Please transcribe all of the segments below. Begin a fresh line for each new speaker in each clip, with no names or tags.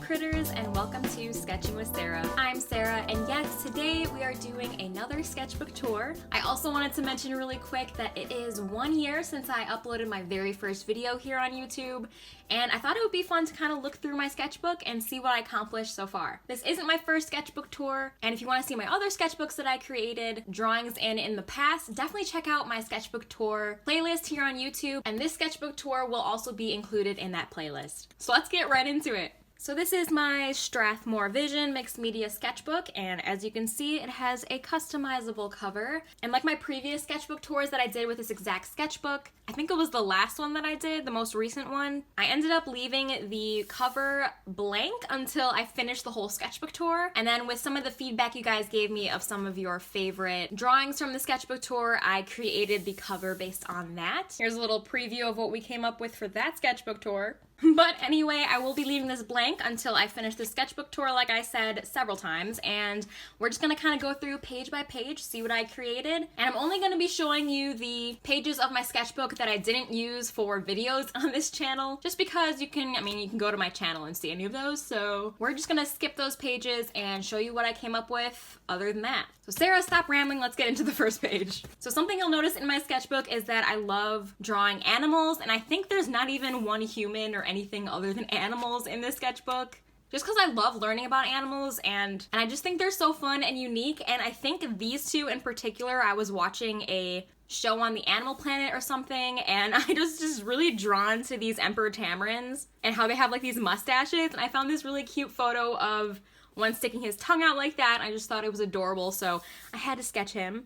critters, and welcome to Sketching with Sarah. I'm Sarah, and yes, today we are doing another sketchbook tour. I also wanted to mention really quick that it is 1 year since I uploaded my very first video here on YouTube, and I thought it would be fun to kind of look through my sketchbook and see what I accomplished so far. This isn't my first sketchbook tour, and if you want to see my other sketchbooks that I created, drawings in the past, definitely check out my sketchbook tour playlist here on YouTube, and this sketchbook tour will also be included in that playlist. So let's get right into it. So this is my Strathmore Vision mixed media sketchbook, and as you can see, it has a customizable cover. And like my previous sketchbook tours that I did with this exact sketchbook, I think it was the last one that I did, the most recent one, I ended up leaving the cover blank until I finished the whole sketchbook tour. And then with some of the feedback you guys gave me of some of your favorite drawings from the sketchbook tour, I created the cover based on that. Here's a little preview of what we came up with for that sketchbook tour. But anyway, I will be leaving this blank until I finish the sketchbook tour, like I said several times, and we're just gonna kind of go through page by page, see what I created. And I'm only gonna be showing you the pages of my sketchbook that I didn't use for videos on this channel, just because you can go to my channel and see any of those, so we're just gonna skip those pages and show you what I came up with other than that. So Sarah, stop rambling, let's get into the first page. So something you'll notice in my sketchbook is that I love drawing animals, and I think there's not even one human or anything other than animals in this sketchbook. Just because I love learning about animals, and I just think they're so fun and unique, and I think these two in particular, I was watching a show on the Animal Planet or something, and I just really drawn to these emperor tamarins and how they have like these mustaches, and I found this really cute photo of one sticking his tongue out like that. I just thought it was adorable, so I had to sketch him.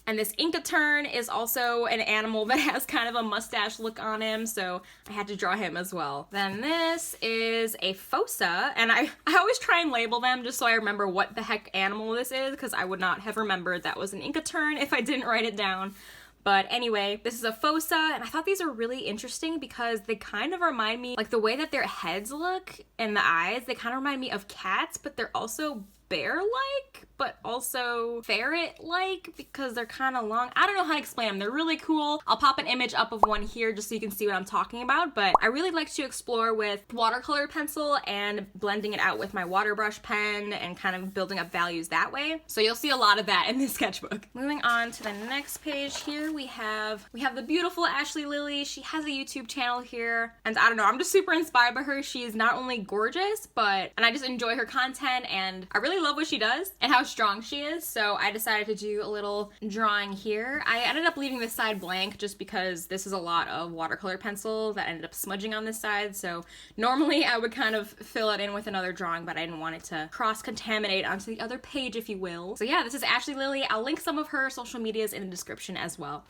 And this Inca-tern is also an animal that has kind of a mustache look on him, so I had to draw him as well. Then this is a fossa, and I always try and label them just so I remember what the heck animal this is, because I would not have remembered that was an Inca-tern if I didn't write it down. But anyway, this is a fossa, and I thought these are really interesting because they kind of remind me, like the way that their heads look and the eyes, they kind of remind me of cats, but they're also bear-like, but also ferret-like because they're kind of long. I don't know how to explain them. They're really cool. I'll pop an image up of one here just so you can see what I'm talking about, but I really like to explore with watercolor pencil and blending it out with my water brush pen and kind of building up values that way. So you'll see a lot of that in this sketchbook. Moving on to the next page here, we have the beautiful Ashlee Lillie. She has a YouTube channel here, and I don't know, I'm just super inspired by her. She is not only gorgeous, and I just enjoy her content, and I really love what she does and how strong she is, so I decided to do a little drawing here. I ended up leaving this side blank just because this is a lot of watercolor pencil that ended up smudging on this side, so normally I would kind of fill it in with another drawing, but I didn't want it to cross-contaminate onto the other page, if you will. So yeah, this is Ashlee Lillie. I'll link some of her social medias in the description as well.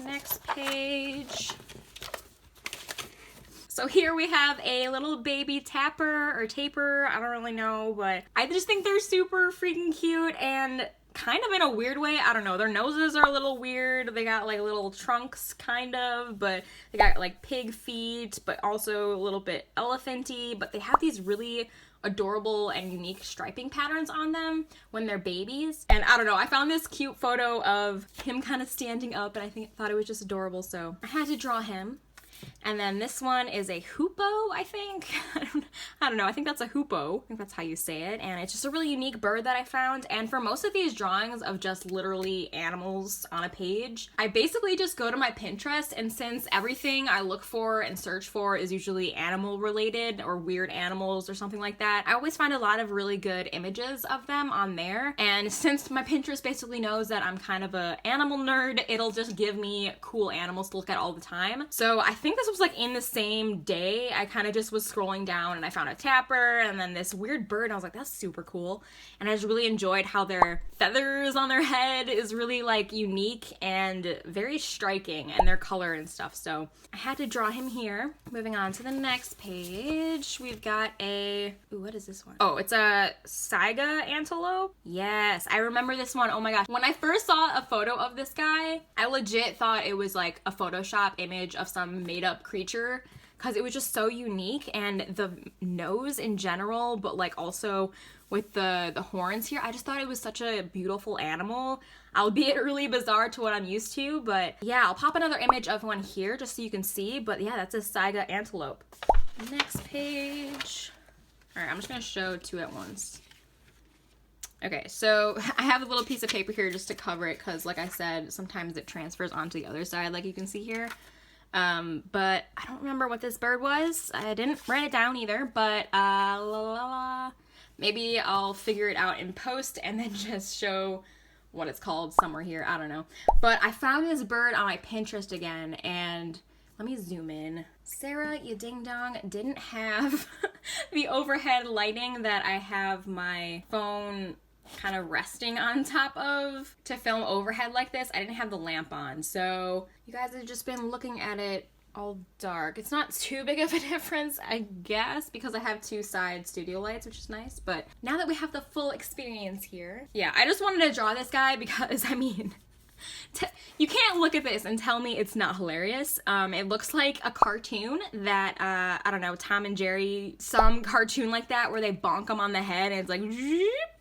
Next page. So here we have a little baby tapir or tapir, I don't really know, but I just think they're super freaking cute and kind of in a weird way. I don't know, their noses are a little weird. They got like little trunks kind of, but they got like pig feet, but also a little bit elephanty, but they have these really adorable and unique striping patterns on them when they're babies. And I don't know, I found this cute photo of him kind of standing up, and I thought it was just adorable, so I had to draw him. And then this one is a hoopoe, I think. I don't know, I think that's a hoopoe. I think that's how you say it. And it's just a really unique bird that I found. And for most of these drawings of just literally animals on a page, I basically just go to my Pinterest, and since everything I look for and search for is usually animal related or weird animals or something like that, I always find a lot of really good images of them on there. And since my Pinterest basically knows that I'm kind of an animal nerd, it'll just give me cool animals to look at all the time. So I think this was like in the same day. I kind of just was scrolling down and I found a tapir and then this weird bird, and I was like, that's super cool. And I just really enjoyed how their feathers on their head is really like unique and very striking, and their color and stuff. So I had to draw him here. Moving on to the next page, we've got a, ooh, what is this one? Oh, it's a Saga Antelope. Yes, I remember this one. Oh my gosh. When I first saw a photo of this guy, I legit thought it was like a Photoshop image of some made up creature, because it was just so unique, and the nose in general, but like also with the horns here, I just thought it was such a beautiful animal, albeit really bizarre to what I'm used to. But yeah, I'll pop another image of one here just so you can see, but yeah, that's a Saga Antelope. Next page. All right, I'm just gonna show two at once. Okay, so I have a little piece of paper here just to cover it because, like I said, sometimes it transfers onto the other side, like you can see here. But I don't remember what this bird was. I didn't write it down either, but maybe I'll figure it out in post and then just show what it's called somewhere here. I don't know. But I found this bird on my Pinterest again, and let me zoom in. Sarah, you ding dong, didn't have the overhead lighting that I have my phone kind of resting on top of to film overhead like this. I didn't have the lamp on, so you guys have just been looking at it all dark. It's not too big of a difference, I guess, because I have two side studio lights, which is nice, but now that we have the full experience here, yeah, I just wanted to draw this guy because, I mean, you can't look at this and tell me it's not hilarious. It looks like a cartoon that, I don't know, Tom and Jerry, some cartoon like that where they bonk them on the head and it's like,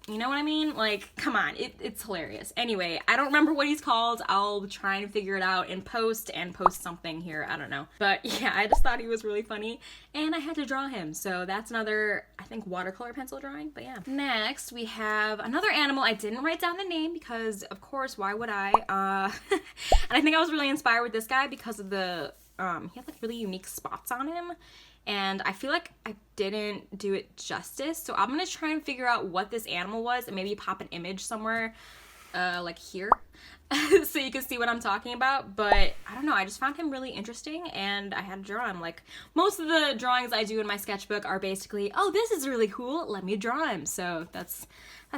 you know what I mean? Like, come on, it's hilarious. Anyway, I don't remember what he's called. I'll try and figure it out in post and post something here. I don't know. But yeah, I just thought he was really funny and I had to draw him. So that's another, I think, watercolor pencil drawing, but yeah. Next, we have another animal. I didn't write down the name because, of course, why would I? And I think I was really inspired with this guy because of the, he had like really unique spots on him. And I feel like I didn't do it justice, so I'm gonna try and figure out what this animal was and maybe pop an image somewhere, like here, so you can see what I'm talking about. But I don't know, I just found him really interesting and I had to draw him. Like, most of the drawings I do in my sketchbook are basically, oh, this is really cool, let me draw him. So that's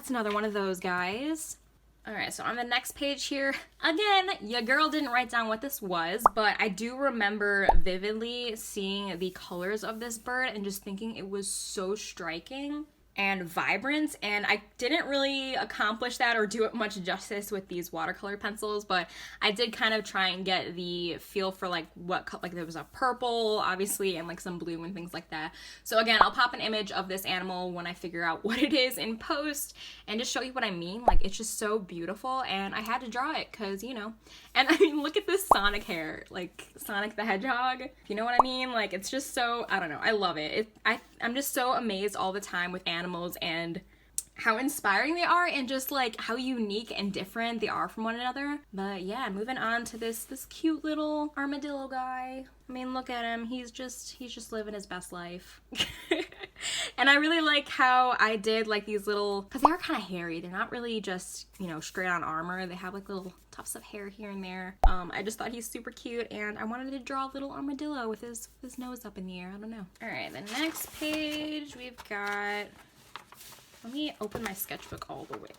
another one of those guys. Alright, so on the next page here, again, your girl didn't write down what this was, but I do remember vividly seeing the colors of this bird and just thinking it was so striking and vibrant, and I didn't really accomplish that or do it much justice with these watercolor pencils, but I did kind of try and get the feel for like what, like there was a purple obviously and like some blue and things like that. So again, I'll pop an image of this animal when I figure out what it is in post and just show you what I mean. Like, it's just so beautiful and I had to draw it because, you know, and I mean, look at this Sonic hair, like Sonic the Hedgehog, you know what I mean? Like, it's just so, I don't know, I love it. I'm just so amazed all the time with animals and how inspiring they are and just like how unique and different they are from one another. But yeah, moving on to this cute little armadillo guy. I mean, look at him. He's just living his best life. And I really like how I did like these little, because they are kind of hairy. They're not really just, you know, straight on armor. They have like little tufts of hair here and there. I just thought he's super cute and I wanted to draw a little armadillo with his nose up in the air. I don't know. All right, the next page we've got, let me open my sketchbook all the way.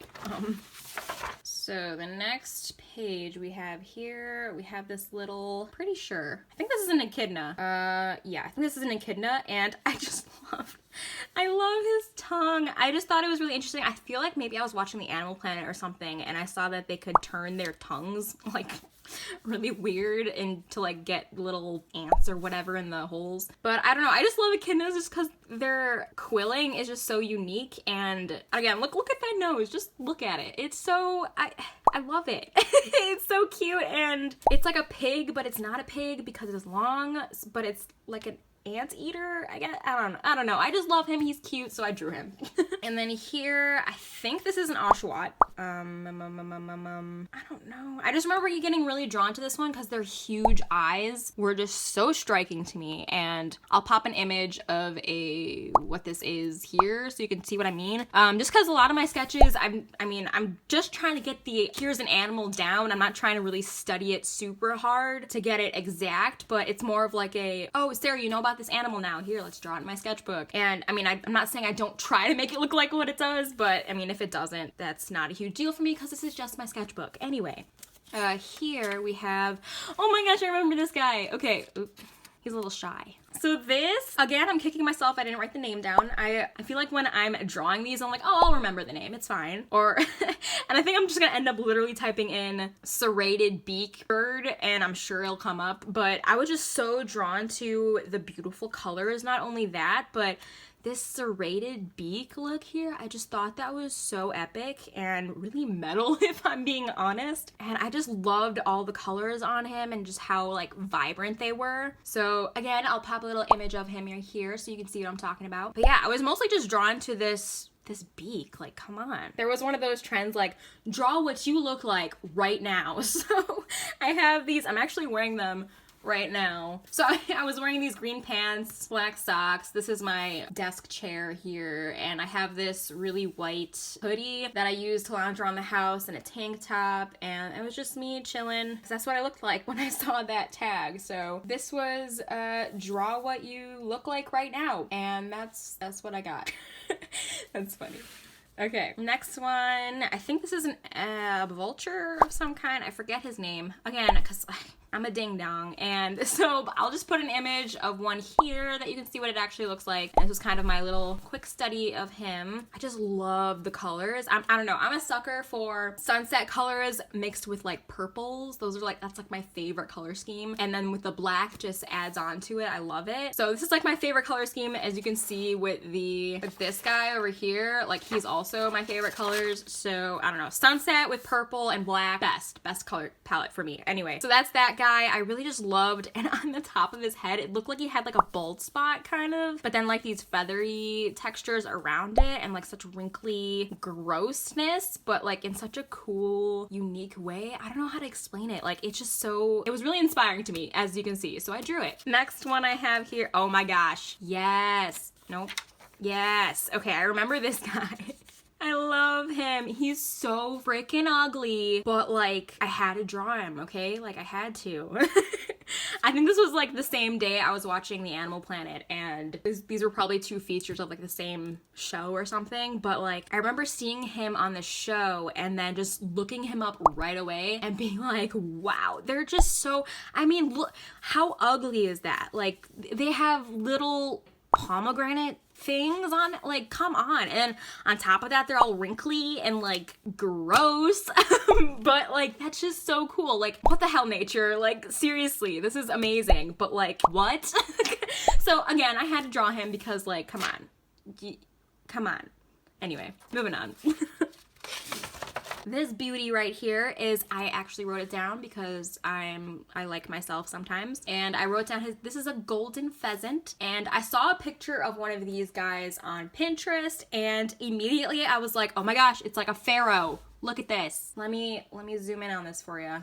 So the next page we have here, we have this little, pretty sure, I think this is an echidna. Yeah, I think this is an echidna, and I love his tongue. I just thought it was really interesting. I feel like maybe I was watching the Animal Planet or something, and I saw that they could turn their tongues, like, really weird and to like get little ants or whatever in the holes. But I don't know, I just love echidnas just because their quilling is just so unique. And again, look at that nose, just look at it. It's so, I love it. It's so cute, and it's like a pig, but it's not a pig because it's long, but it's like an anteater, I guess. I don't know. I just love him. He's cute, so I drew him. And then here, I think this is an Oshawott. I don't know. I just remember getting really drawn to this one because their huge eyes were just so striking to me. And I'll pop an image of what this is here so you can see what I mean. Just because a lot of my sketches, I'm just trying to get the here's an animal down. I'm not trying to really study it super hard to get it exact, but it's more of like oh, Sarah, you know about this animal now. Here, let's draw it in my sketchbook. And I mean, I'm not saying I don't try to make it look like what it does, but I mean, if it doesn't, that's not a huge deal for me because this is just my sketchbook. Anyway, here we have, oh my gosh, I remember this guy. Okay, he's a little shy. So this, again, I'm kicking myself. I didn't write the name down. I feel like when I'm drawing these, I'm like, oh, I'll remember the name. It's fine. Or, and I think I'm just gonna end up literally typing in serrated beak bird and I'm sure it'll come up. But I was just so drawn to the beautiful colors. Not only that, but this serrated beak look here, I just thought that was so epic and really metal, if I'm being honest. And I just loved all the colors on him and just how like vibrant they were. So again, I'll pop a little image of him here so you can see what I'm talking about. But yeah, I was mostly just drawn to this beak. Like, come on. There was one of those trends like, draw what you look like right now. So I have these, I'm actually wearing them right now. So I was wearing these green pants, black socks. This is my desk chair here, and I have this really white hoodie that I use to lounge around the house, and a tank top, and it was just me chilling, because that's what I looked like when I saw that tag. So this was draw what you look like right now, and that's what I got. That's funny. Okay, next one. I think this is a vulture of some kind. I forget his name. Again, because I'm a ding dong. And so I'll just put an image of one here that you can see what it actually looks like. This was kind of my little quick study of him. I just love the colors. I don't know. I'm a sucker for sunset colors mixed with like purples. Those are like, that's like my favorite color scheme. And then with the black just adds on to it. I love it. So this is like my favorite color scheme, as you can see with this guy over here. Like, he's also my favorite colors. So I don't know, sunset with purple and black, best color palette for me. Anyway, so that's that guy. I really just loved, and on the top of his head, it looked like he had like a bald spot kind of, but then like these feathery textures around it and like such wrinkly grossness, but like in such a cool, unique way. I don't know how to explain it. Like, it's just so, it was really inspiring to me, as you can see. So I drew it. Next one I have here. Oh my gosh. Yes. Nope. Yes. Okay, I remember this guy. I love him. He's so freaking ugly, but like, I had to draw him, okay? Like, I had to. I think this was like the same day I was watching the Animal Planet, and these were probably two features of like the same show or something, but like, I remember seeing him on the show and then just looking him up right away and being like, wow, they're just so, I mean, look, how ugly is that? Like, they have little pomegranate things on it, like, come on. And on top of that, they're all wrinkly and like gross. But like, that's just so cool. Like, what the hell, nature? Like, seriously, this is amazing. But like, what? So again, I had to draw him because like, come on. Anyway, moving on. This beauty right here is, I actually wrote it down because I like myself sometimes, and I wrote down this is a golden pheasant, and I saw a picture of one of these guys on Pinterest, and immediately I was like, oh my gosh, it's like a pharaoh. Look at this. Let me zoom in on this for you.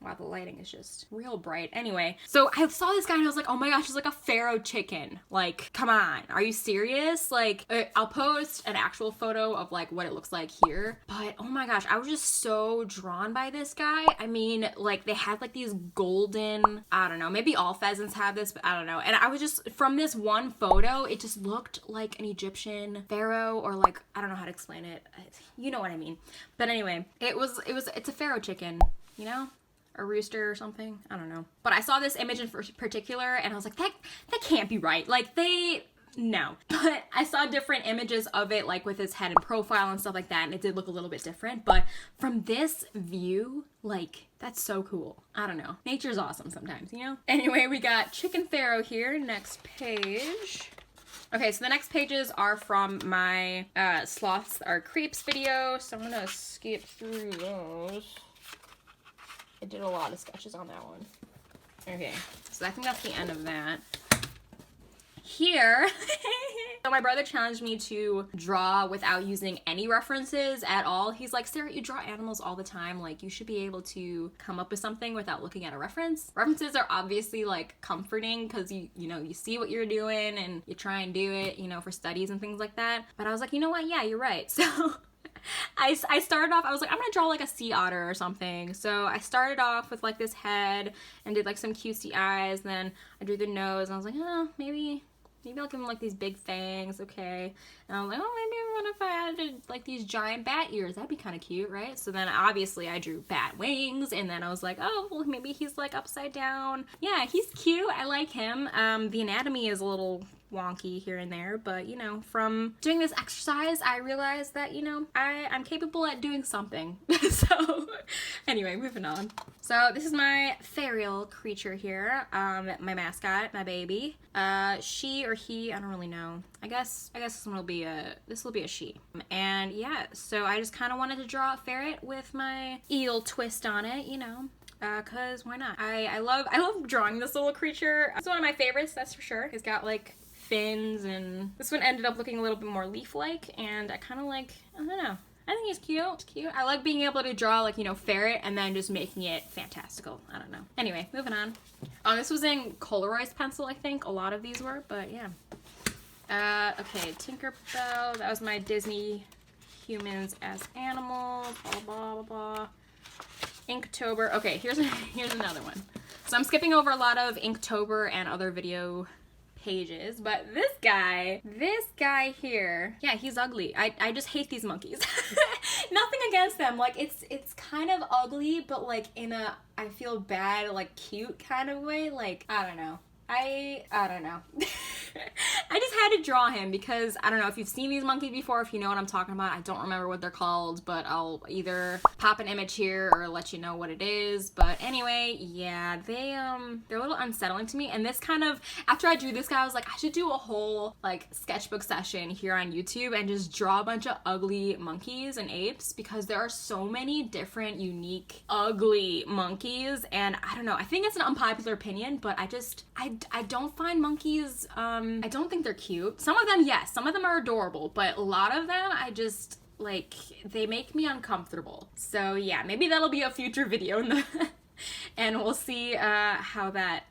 Wow, the lighting is just real bright. Anyway, so I saw this guy and I was like, oh my gosh, it's like a pharaoh chicken. Like, come on, are you serious? Like, I'll post an actual photo of like what it looks like here. But oh my gosh, I was just so drawn by this guy. I mean, like, they had like these golden, I don't know, maybe all pheasants have this, but I don't know. And I was just, from this one photo, it just looked like an Egyptian pharaoh, or like, I don't know how to explain it. You know what I mean. But anyway, it's a pharaoh chicken, you know? A rooster or something. I don't know. But I saw this image in particular and I was like, that can't be right. Like, no. But I saw different images of it, like with his head and profile and stuff like that, and it did look a little bit different. But from this view, like, that's so cool. I don't know. Nature's awesome sometimes, you know? Anyway, we got Chicken Pharaoh here. Next page. Okay, so the next pages are from my Sloths Are Creeps video, so I'm gonna skip through those. I did a lot of sketches on that one. Okay, so I think that's the end of that. Here, so my brother challenged me to draw without using any references at all. He's like, Sarah, you draw animals all the time. Like, you should be able to come up with something without looking at a reference. References are obviously like comforting because you know, you see what you're doing and you try and do it, you know, for studies and things like that. But I was like, you know what? Yeah, you're right. So I started off, I was like, I'm gonna draw like a sea otter or something. So I started off with like this head and did like some cutesy eyes. Then I drew the nose and I was like, oh, maybe I'll give him like these big fangs, okay. And I was like, oh, maybe what if I added like these giant bat ears? That'd be kind of cute, right? So then obviously I drew bat wings, and then I was like, oh, well, maybe he's like upside down. Yeah, he's cute. I like him. The anatomy is a little wonky here and there, but you know, from doing this exercise, I realized that, you know, I'm capable at doing something. So anyway, moving on. So this is my feral creature here, my mascot, my baby. She or he, I don't really know. I guess this will be a she. And yeah, so I just kind of wanted to draw a ferret with my eel twist on it, you know. Cause why not? I love drawing this little creature. It's one of my favorites, that's for sure. It's got like fins, and this one ended up looking a little bit more leaf-like, and I kind of like, I don't know. I think he's cute. It's cute. I like being able to draw, like, you know, ferret and then just making it fantastical. I don't know. Anyway, moving on. Oh, this was in colorized pencil, I think. A lot of these were, but yeah. Okay, Tinkerbell. That was my Disney humans as animals. Blah, blah, blah, blah. Inktober. Okay, here's another one. So I'm skipping over a lot of Inktober and other video pages, but this guy here, yeah, he's ugly. I just hate these monkeys. Nothing against them, like it's kind of ugly, but like in a I feel bad, like cute kind of way. Like I don't know. I don't know. I just had to draw him because I don't know if you've seen these monkeys before, if you know what I'm talking about. I don't remember what they're called, but I'll either pop an image here or let you know what it is. But anyway, yeah, they're a little unsettling to me. And this kind of, after I drew this guy, I was like, I should do a whole like sketchbook session here on YouTube and just draw a bunch of ugly monkeys and apes, because there are so many different, unique, ugly monkeys. And I don't know, I think it's an unpopular opinion, but I don't find monkeys, I don't think they're cute. Some of them, yes, some of them are adorable, but a lot of them, I just, like, they make me uncomfortable. So yeah, maybe that'll be a future video and we'll see how that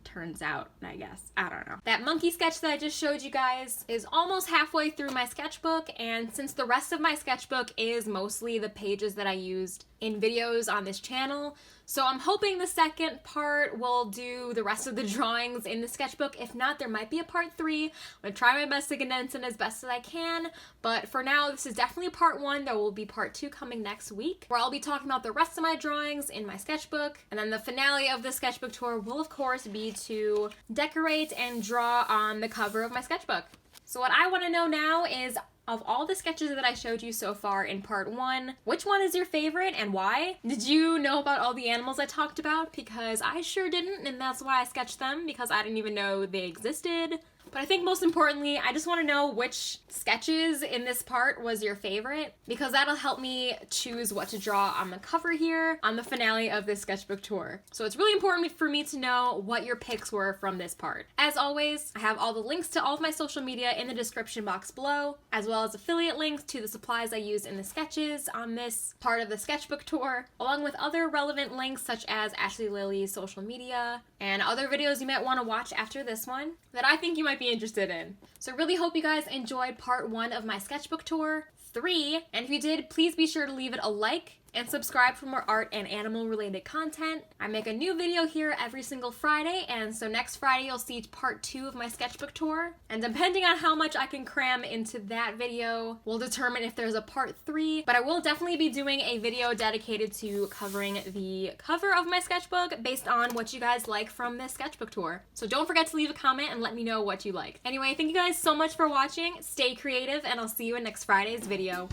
turns out, I guess. I don't know. That monkey sketch that I just showed you guys is almost halfway through my sketchbook, and since the rest of my sketchbook is mostly the pages that I used in videos on this channel, so I'm hoping the second part will do the rest of the drawings in the sketchbook. If not, there might be a part 3. I'm gonna try my best to condense it as best as I can, but for now, this is definitely part 1. There will be part 2 coming next week, where I'll be talking about the rest of my drawings in my sketchbook, and then the finale of the sketchbook tour will, of course, be to decorate and draw on the cover of my sketchbook. So what I want to know now is, of all the sketches that I showed you so far in part 1, which one is your favorite and why? Did you know about all the animals I talked about? Because I sure didn't, and that's why I sketched them, because I didn't even know they existed. But I think most importantly, I just want to know which sketches in this part was your favorite, because that'll help me choose what to draw on the cover here on the finale of this sketchbook tour. So it's really important for me to know what your picks were from this part. As always, I have all the links to all of my social media in the description box below, as well as affiliate links to the supplies I used in the sketches on this part of the sketchbook tour, along with other relevant links such as Ashlee Lillie's social media and other videos you might want to watch after this one that I think you might be interested in. So really hope you guys enjoyed part 1 of my sketchbook tour 3, and if you did, please be sure to leave it a like and subscribe for more art and animal related content. I make a new video here every single Friday, and so next Friday you'll see part 2 of my sketchbook tour, and depending on how much I can cram into that video will determine if there's a part 3, but I will definitely be doing a video dedicated to covering the cover of my sketchbook based on what you guys like from this sketchbook tour. So don't forget to leave a comment and let me know what you like. Anyway, thank you guys so much for watching, stay creative, and I'll see you in next Friday's video.